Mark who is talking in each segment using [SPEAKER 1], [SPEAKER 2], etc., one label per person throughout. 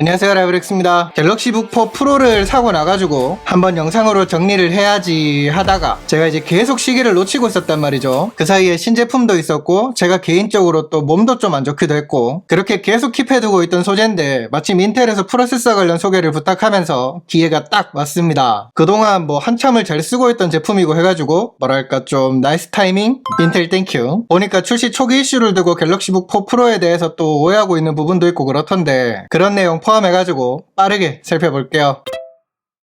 [SPEAKER 1] 안녕하세요, 라이브렉스입니다. 갤럭시 북4 프로를 사고 나가지고 한번 영상으로 정리를 해야지 하다가 제가 이제 계속 시기를 놓치고 있었단 말이죠. 그 사이에 신제품도 있었고 제가 개인적으로 또 몸도 좀 안 좋기도 했고 그렇게 계속 킵해두고 있던 소재인데 마침 인텔에서 프로세서 관련 소개를 부탁하면서 기회가 딱 왔습니다. 그동안 뭐 한참을 잘 쓰고 있던 제품이고 해가지고 뭐랄까 좀 나이스 타이밍? 인텔 땡큐. 보니까 출시 초기 이슈를 두고 갤럭시 북4 프로에 대해서 또 오해하고 있는 부분도 있고 그렇던데 그런 내용 포함해가지고 빠르게 살펴볼게요.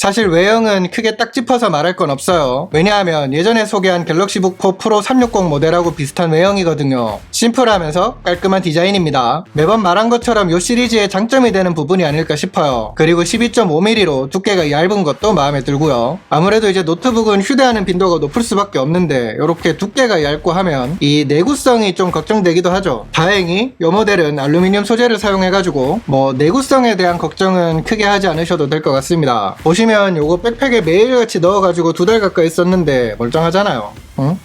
[SPEAKER 1] 사실 외형은 크게 딱 짚어서 말할 건 없어요. 왜냐하면 예전에 소개한 갤럭시 북4 프로 360 모델하고 비슷한 외형이거든요. 심플하면서 깔끔한 디자인입니다. 매번 말한 것처럼 이 시리즈의 장점이 되는 부분이 아닐까 싶어요. 그리고 12.5mm로 두께가 얇은 것도 마음에 들고요. 아무래도 이제 노트북은 휴대하는 빈도가 높을 수밖에 없는데 이렇게 두께가 얇고 하면 이 내구성이 좀 걱정되기도 하죠. 다행히 이 모델은 알루미늄 소재를 사용해가지고 뭐 내구성에 대한 걱정은 크게 하지 않으셔도 될 것 같습니다. 보시면 요거 백팩에 매일같이 넣어가지고 2달 가까이 썼는데 멀쩡하잖아요.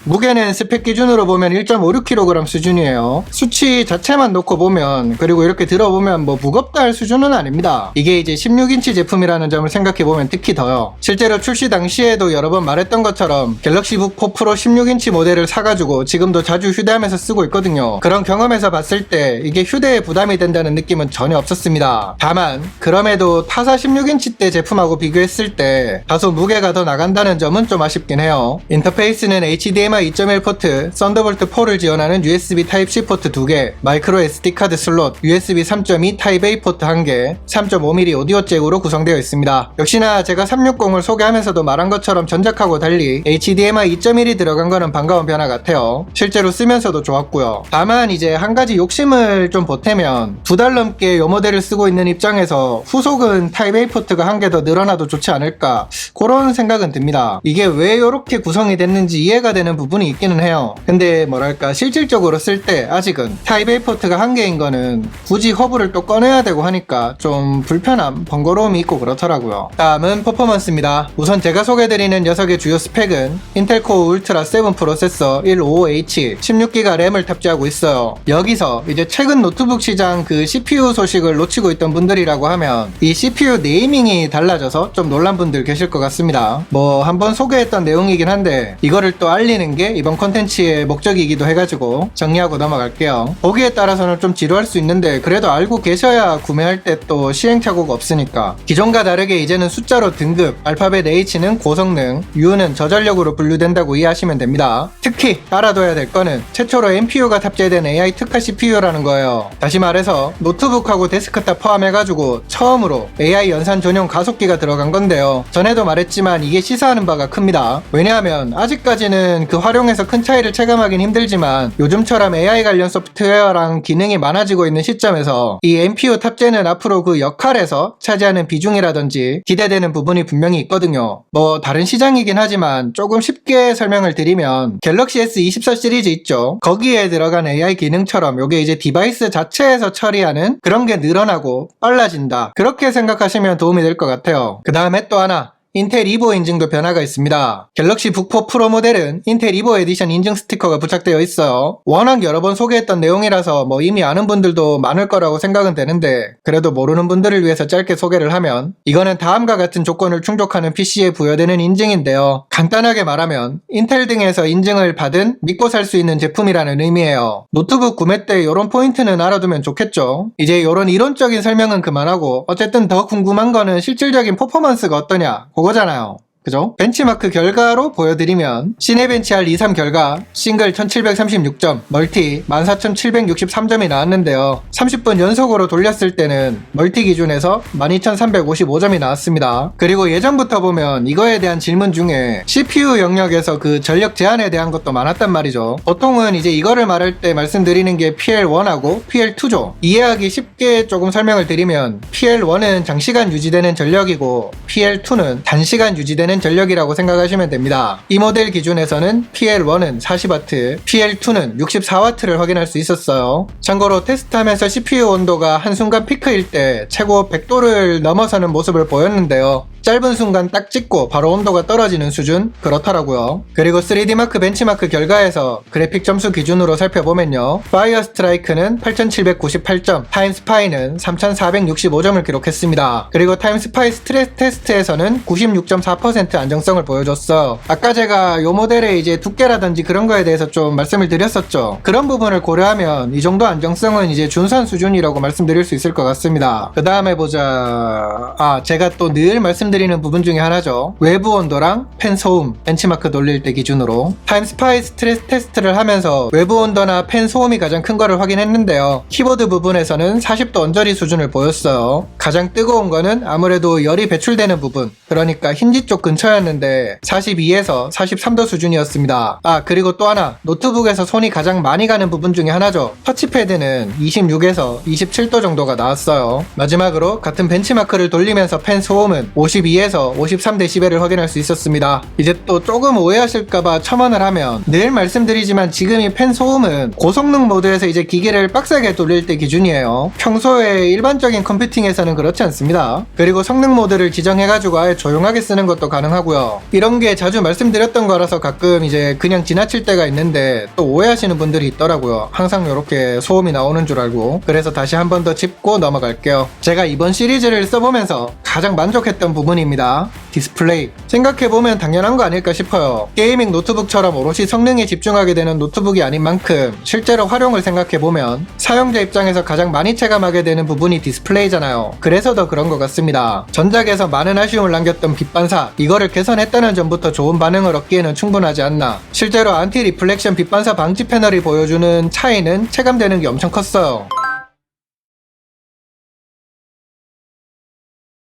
[SPEAKER 1] 무게는 스펙 기준으로 보면 1.56kg 수준이에요. 수치 자체만 놓고 보면 그리고 이렇게 들어보면 뭐 무겁다 할 수준은 아닙니다. 이게 이제 16인치 제품이라는 점을 생각해보면 특히 더요. 실제로 출시 당시에도 여러 번 말했던 것처럼 갤럭시 북4 프로 16인치 모델을 사가지고 지금도 자주 휴대하면서 쓰고 있거든요. 그런 경험에서 봤을 때 이게 휴대에 부담이 된다는 느낌은 전혀 없었습니다. 다만 그럼에도 타사 16인치 대 제품하고 비교했을 때 다소 무게가 더 나간다는 점은 좀 아쉽긴 해요. 인터페이스는 HDMI 2.1 포트, 썬더볼트 4를 지원하는 USB Type-C 포트 2개, 마이크로 SD 카드 슬롯, USB 3.2 Type-A 포트 1개, 3.5mm 오디오 잭으로 구성되어 있습니다. 역시나 제가 360을 소개하면서도 말한 것처럼 전작하고 달리 HDMI 2.1이 들어간 거는 반가운 변화 같아요. 실제로 쓰면서도 좋았고요. 다만 이제 한 가지 욕심을 좀 보태면 2달 넘게 이 모델을 쓰고 있는 입장에서 후속은 Type-A 포트가 한 개 더 늘어나도 좋지 않을까 그런 생각은 듭니다. 이게 왜 이렇게 구성이 됐는지 이해가 되는 부분이 있기는 해요. 근데 뭐랄까 실질적으로 쓸 때 아직은 타입 A 포트가 한 개인 거는 굳이 허브를 또 꺼내야 되고 하니까 좀 불편함, 번거로움이 있고 그렇더라고요. 다음은 퍼포먼스입니다. 우선 제가 소개드리는 녀석의 주요 스펙은 인텔 코어 울트라 7 프로세서 155H 16기가 램을 탑재하고 있어요. 여기서 이제 최근 노트북 시장 그 CPU 소식을 놓치고 있던 분들이라고 하면 이 CPU 네이밍이 달라져서 좀 놀란 분들 계실 것 같습니다. 뭐 한번 소개했던 내용이긴 한데 이거를 또 알리는 게 이번 컨텐츠의 목적이기도 해가지고 정리하고 넘어갈게요. 보기에 따라서는 좀 지루할 수 있는데 그래도 알고 계셔야 구매할 때 또 시행착오가 없으니까. 기존과 다르게 이제는 숫자로 등급, 알파벳 H는 고성능, U는 저전력으로 분류된다고 이해하시면 됩니다. 특히 알아둬야 될 거는 최초로 NPU가 탑재된 AI 특화 CPU라는 거예요. 다시 말해서 노트북하고 데스크탑 포함해가지고 처음으로 AI 연산 전용 가속기가 들어간 건데요. 전에도 말했지만 이게 시사하는 바가 큽니다. 왜냐하면 아직까지는 그 활용에서 큰 차이를 체감하긴 힘들지만 요즘처럼 AI 관련 소프트웨어랑 기능이 많아지고 있는 시점에서 이 NPU 탑재는 앞으로 그 역할에서 차지하는 비중이라든지 기대되는 부분이 분명히 있거든요. 뭐 다른 시장이긴 하지만 조금 쉽게 설명을 드리면 갤럭시 S24 시리즈 있죠. 거기에 들어간 AI 기능처럼 요게 이제 디바이스 자체에서 처리하는 그런 게 늘어나고 빨라진다. 그렇게 생각하시면 도움이 될 것 같아요. 그 다음에 또 하나. 인텔 이보 인증도 변화가 있습니다. 갤럭시 북4 프로 모델은 인텔 이보 에디션 인증 스티커가 부착되어 있어요. 워낙 여러 번 소개했던 내용이라서 뭐 이미 아는 분들도 많을 거라고 생각은 되는데 그래도 모르는 분들을 위해서 짧게 소개를 하면 이거는 다음과 같은 조건을 충족하는 PC에 부여되는 인증인데요. 간단하게 말하면 인텔 등에서 인증을 받은 믿고 살 수 있는 제품이라는 의미예요. 노트북 구매 때 이런 포인트는 알아두면 좋겠죠. 이제 이런 이론적인 설명은 그만하고 어쨌든 더 궁금한 거는 실질적인 퍼포먼스가 어떠냐 그거잖아요. 그죠? 벤치마크 결과로 보여드리면 시네벤치 R23 결과 싱글 1736점, 멀티 14763점이 나왔는데요. 30분 연속으로 돌렸을 때는 멀티 기준에서 12355점이 나왔습니다. 그리고 예전부터 보면 이거에 대한 질문 중에 CPU 영역에서 그 전력 제한에 대한 것도 많았단 말이죠. 보통은 이제 이거를 말할 때 말씀드리는 게 PL1하고 PL2죠. 이해하기 쉽게 조금 설명을 드리면 PL1은 장시간 유지되는 전력이고 PL2는 단시간 유지되는 되는 전력이라고 생각하시면 됩니다. 이 모델 기준에서는 PL1은 40W, PL2는 64W를 확인할 수 있었어요. 참고로 테스트하면서 CPU 온도가 한순간 피크일 때 최고 100도를 넘어서는 모습을 보였는데요. 짧은 순간 딱 찍고 바로 온도가 떨어지는 수준 그렇더라고요. 그리고 3D마크 벤치마크 결과에서 그래픽 점수 기준으로 살펴보면요. 파이어 스트라이크는 8798점, 타임스파이는 3465점을 기록했습니다. 그리고 타임스파이 스트레스 테스트에서는 96.4% 안정성을 보여줬어. 아까 제가 이 모델의 이제 두께라든지 그런 거에 대해서 좀 말씀을 드렸었죠. 그런 부분을 고려하면 이 정도 안정성은 이제 준수한 수준이라고 말씀드릴 수 있을 것 같습니다. 그 다음에 보자. 제가 또 늘 말씀드리는 부분 중에 하나죠. 외부 온도랑 팬 소음, 벤치마크 돌릴 때 기준으로 타임스파이 스트레스 테스트를 하면서 외부 온도나 팬 소음이 가장 큰 거를 확인했는데요. 키보드 부분에서는 40도 언저리 수준을 보였어요. 가장 뜨거운 거는 아무래도 열이 배출되는 부분, 그러니까 힌지 쪽 근처였는데 42에서 43도 수준이었습니다. 그리고 또 하나, 노트북에서 손이 가장 많이 가는 부분 중에 하나죠. 터치패드는 26에서 27도 정도가 나왔어요. 마지막으로 같은 벤치마크를 돌리면서 팬 소음은 52에서 53dB를 확인할 수 있었습니다. 이제 또 조금 오해하실까봐 첨언을 하면 늘 말씀드리지만 지금 이 팬 소음은 고성능 모드에서 이제 기계를 빡세게 돌릴 때 기준이에요. 평소에 일반적인 컴퓨팅에서는 그렇지 않습니다. 그리고 성능 모드를 지정해가지고 아예 조용하게 쓰는 것도 가능하고요. 이런 게 자주 말씀드렸던 거라서 가끔 이제 그냥 지나칠 때가 있는데 또 오해하시는 분들이 있더라고요. 항상 이렇게 소음이 나오는 줄 알고. 그래서 다시 한 번 더 짚고 넘어갈게요. 제가 이번 시리즈를 써보면서 가장 만족했던 부분입니다. 디스플레이. 생각해보면 당연한 거 아닐까 싶어요. 게이밍 노트북처럼 오롯이 성능에 집중하게 되는 노트북이 아닌 만큼 실제로 활용을 생각해보면 사용자 입장에서 가장 많이 체감하게 되는 부분이 디스플레이잖아요. 그래서 더 그런 것 같습니다. 전작에서 많은 아쉬움을 남겼던 빛 반사, 이거를 개선했다는 점부터 좋은 반응을 얻기에는 충분하지 않나. 실제로 안티 리플렉션 빛 반사 방지 패널이 보여주는 차이는 체감되는 게 엄청 컸어요.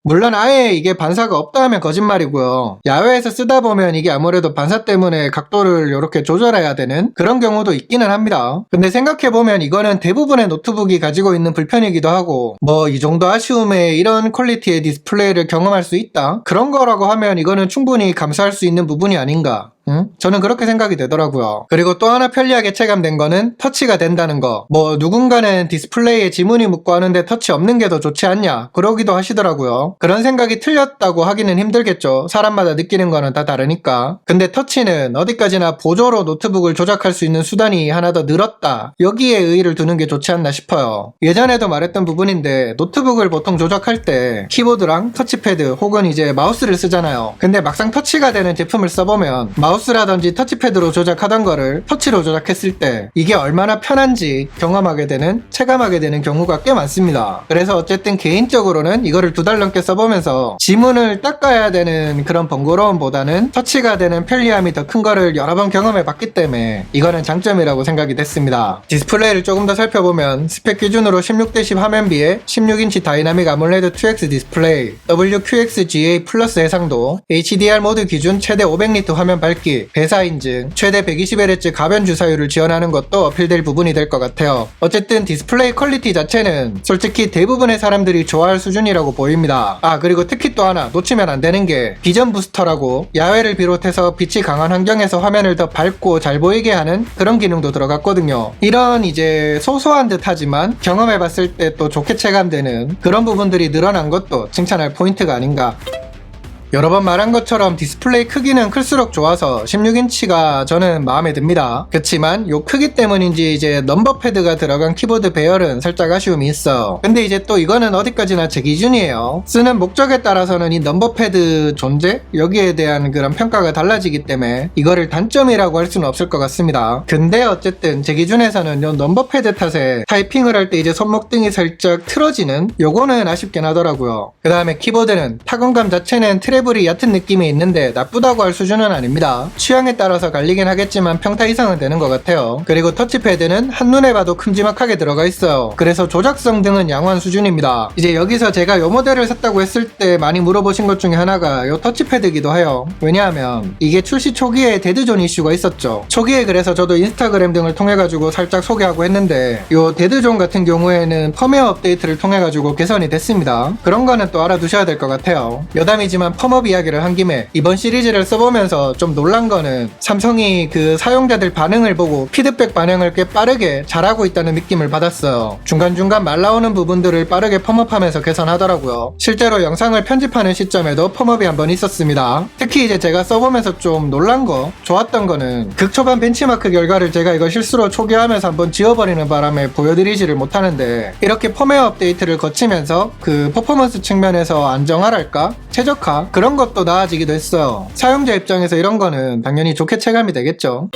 [SPEAKER 1] 물론 아예 이게 반사가 없다 하면 거짓말이고요. 야외에서 쓰다 보면 이게 아무래도 반사 때문에 각도를 이렇게 조절해야 되는 그런 경우도 있기는 합니다. 근데 생각해보면 이거는 대부분의 노트북이 가지고 있는 불편이기도 하고 뭐 이 정도 아쉬움에 이런 퀄리티의 디스플레이를 경험할 수 있다? 그런 거라고 하면 이거는 충분히 감수할 수 있는 부분이 아닌가. 저는 그렇게 생각이 되더라고요. 그리고 또 하나 편리하게 체감된 거는 터치가 된다는 거. 뭐 누군가는 디스플레이에 지문이 묻고 하는데 터치 없는 게 더 좋지 않냐 그러기도 하시더라고요. 그런 생각이 틀렸다고 하기는 힘들겠죠. 사람마다 느끼는 거는 다 다르니까. 근데 터치는 어디까지나 보조로 노트북을 조작할 수 있는 수단이 하나 더 늘었다. 여기에 의의를 두는 게 좋지 않나 싶어요. 예전에도 말했던 부분인데 노트북을 보통 조작할 때 키보드랑 터치패드 혹은 이제 마우스를 쓰잖아요. 근데 막상 터치가 되는 제품을 써보면 마우스라든지 터치패드로 조작하던 거를 터치로 조작했을 때 이게 얼마나 편한지 경험하게 되는, 체감하게 되는 경우가 꽤 많습니다. 그래서 어쨌든 개인적으로는 이거를 2달 넘게 써보면서 지문을 닦아야 되는 그런 번거로움보다는 터치가 되는 편리함이 더 큰 거를 여러 번 경험해 봤기 때문에 이거는 장점이라고 생각이 됐습니다. 디스플레이를 조금 더 살펴보면 스펙 기준으로 16:10 화면비에 16인치 다이나믹 아몰레드 2X 디스플레이, WQXGA 플러스 해상도, HDR 모드 기준 최대 500니트 화면 밝기, 배사 인증, 최대 120Hz 가변 주사율을 지원하는 것도 어필될 부분이 될 것 같아요. 어쨌든 디스플레이 퀄리티 자체는 솔직히 대부분의 사람들이 좋아할 수준이라고 보입니다. 그리고 특히 또 하나 놓치면 안 되는 게 비전 부스터라고 야외를 비롯해서 빛이 강한 환경에서 화면을 더 밝고 잘 보이게 하는 그런 기능도 들어갔거든요. 이런 이제 소소한 듯 하지만 경험해봤을 때 또 좋게 체감되는 그런 부분들이 늘어난 것도 칭찬할 포인트가 아닌가. 여러 번 말한 것처럼 디스플레이 크기는 클수록 좋아서 16인치가 저는 마음에 듭니다. 그렇지만 요 크기 때문인지 이제 넘버 패드가 들어간 키보드 배열은 살짝 아쉬움이 있어. 근데 이제 또 이거는 어디까지나 제 기준이에요. 쓰는 목적에 따라서는 이 넘버 패드 존재? 여기에 대한 그런 평가가 달라지기 때문에 이거를 단점이라고 할 수는 없을 것 같습니다. 근데 어쨌든 제 기준에서는 요 넘버 패드 탓에 타이핑을 할 때 이제 손목등이 살짝 틀어지는 요거는 아쉽긴 하더라고요. 그 다음에 키보드는 타건감 자체는 트래블이 얕은 느낌이 있는데 나쁘다고 할 수준은 아닙니다. 취향에 따라서 갈리긴 하겠지만 평타 이상은 되는 것 같아요. 그리고 터치패드는 한눈에 봐도 큼지막하게 들어가 있어요. 그래서 조작성 등은 양호한 수준입니다. 이제 여기서 제가 요 모델을 샀다고 했을 때 많이 물어보신 것 중에 하나가 요 터치패드이기도 해요. 왜냐하면 이게 출시 초기에 데드존 이슈가 있었죠. 초기에 그래서 저도 인스타그램 등을 통해 가지고 살짝 소개하고 했는데 요 데드존 같은 경우에는 펌웨어 업데이트를 통해 가지고 개선이 됐습니다. 그런 거는 또 알아두셔야 될 것 같아요. 여담이지만 펌웨어 펌업 이야기를 한 김에 이번 시리즈를 써보면서 좀 놀란 거는 삼성이 그 사용자들 반응을 보고 피드백 반응을 꽤 빠르게 잘하고 있다는 느낌을 받았어요. 중간중간 말 나오는 부분들을 빠르게 펌업하면서 개선하더라고요. 실제로 영상을 편집하는 시점에도 펌업이 한번 있었습니다. 특히 이제 제가 써보면서 좀 놀란 거, 좋았던 거는 극초반 벤치마크 결과를 제가 이거 실수로 초기화하면서 한번 지워버리는 바람에 보여드리지를 못하는데 이렇게 펌웨어 업데이트를 거치면서 그 퍼포먼스 측면에서 안정화랄까? 최적화? 그런 것도 나아지기도 했어요. 사용자 입장에서 이런 거는 당연히 좋게 체감이 되겠죠.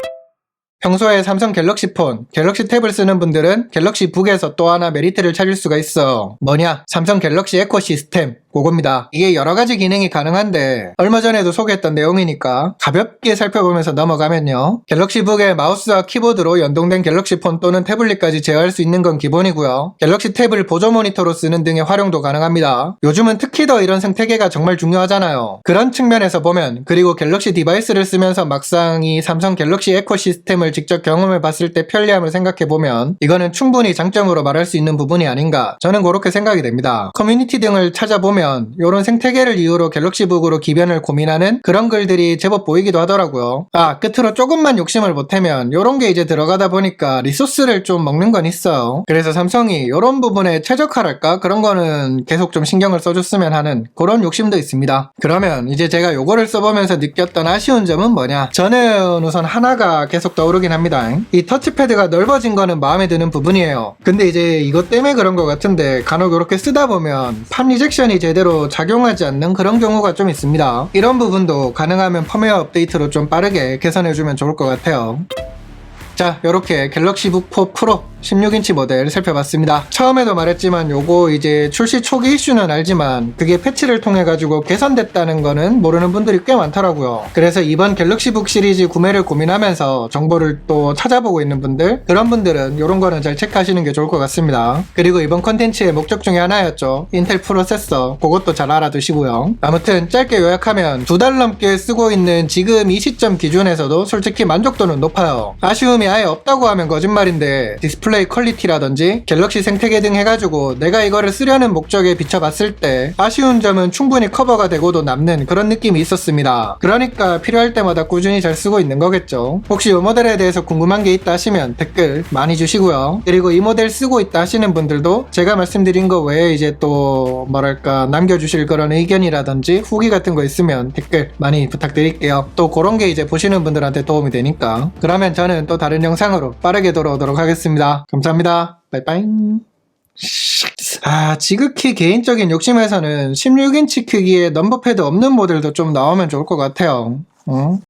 [SPEAKER 1] 평소에 삼성 갤럭시 폰, 갤럭시 탭을 쓰는 분들은 갤럭시 북에서 또 하나 메리트를 찾을 수가 있어. 뭐냐? 삼성 갤럭시 에코 시스템. 그겁니다. 이게 여러가지 기능이 가능한데 얼마 전에도 소개했던 내용이니까 가볍게 살펴보면서 넘어가면요. 갤럭시 북의 마우스와 키보드로 연동된 갤럭시 폰 또는 태블릿까지 제어할 수 있는 건 기본이고요. 갤럭시 탭을 보조 모니터로 쓰는 등의 활용도 가능합니다. 요즘은 특히 더 이런 생태계가 정말 중요하잖아요. 그런 측면에서 보면, 그리고 갤럭시 디바이스를 쓰면서 막상 이 삼성 갤럭시 에코 시스템을 직접 경험해 봤을 때 편리함을 생각해보면 이거는 충분히 장점으로 말할 수 있는 부분이 아닌가, 저는 그렇게 생각이 됩니다. 커뮤니티 등을 찾아보면 이런 생태계를 이유로 갤럭시북으로 기변을 고민하는 그런 글들이 제법 보이기도 하더라고요. 끝으로 조금만 욕심을 보태면 이런 게 이제 들어가다 보니까 리소스를 좀 먹는 건 있어요. 그래서 삼성이 이런 부분에 최적화랄까? 그런 거는 계속 좀 신경을 써줬으면 하는 그런 욕심도 있습니다. 그러면 이제 제가 요거를 써보면서 느꼈던 아쉬운 점은 뭐냐? 저는 우선 하나가 계속 떠오르긴 합니다. 이 터치패드가 넓어진 거는 마음에 드는 부분이에요. 근데 이제 이것 때문에 그런 것 같은데 간혹 이렇게 쓰다 보면 판 리젝션이 제대로 작용하지 않는 그런 경우가 좀 있습니다. 이런 부분도 가능하면 펌웨어 업데이트로 좀 빠르게 개선해주면 좋을 것 같아요. 자, 요렇게 갤럭시북 4 프로 16인치 모델 살펴봤습니다. 처음에도 말했지만 요거 이제 출시 초기 이슈는 알지만 그게 패치를 통해 가지고 개선됐다는 거는 모르는 분들이 꽤 많더라고요. 그래서 이번 갤럭시북 시리즈 구매를 고민하면서 정보를 또 찾아보고 있는 분들, 그런 분들은 요런 거는 잘 체크하시는 게 좋을 것 같습니다. 그리고 이번 컨텐츠의 목적 중에 하나였죠. 인텔 프로세서, 그것도 잘 알아두시고요. 아무튼 짧게 요약하면 2달 넘게 쓰고 있는 지금 이 시점 기준에서도 솔직히 만족도는 높아요. 아쉬움이 아예 없다고 하면 거짓말인데 디스플레이 퀄리티라든지 갤럭시 생태계 등 해가지고 내가 이거를 쓰려는 목적에 비춰봤을 때 아쉬운 점은 충분히 커버가 되고도 남는 그런 느낌이 있었습니다. 그러니까 필요할 때마다 꾸준히 잘 쓰고 있는 거겠죠. 혹시 이 모델에 대해서 궁금한 게 있다 하시면 댓글 많이 주시고요. 그리고 이 모델 쓰고 있다 하시는 분들도 제가 말씀드린 거 외에 이제 또 뭐랄까 남겨주실 그런 의견이라든지 후기 같은 거 있으면 댓글 많이 부탁드릴게요. 또 그런 게 이제 보시는 분들한테 도움이 되니까. 그러면 저는 또 다른 영상으로 빠르게 돌아오도록 하겠습니다. 감사합니다. 빠이빠이. 지극히 개인적인 욕심에서는 16인치 크기의 넘버패드 없는 모델도 좀 나오면 좋을 것 같아요.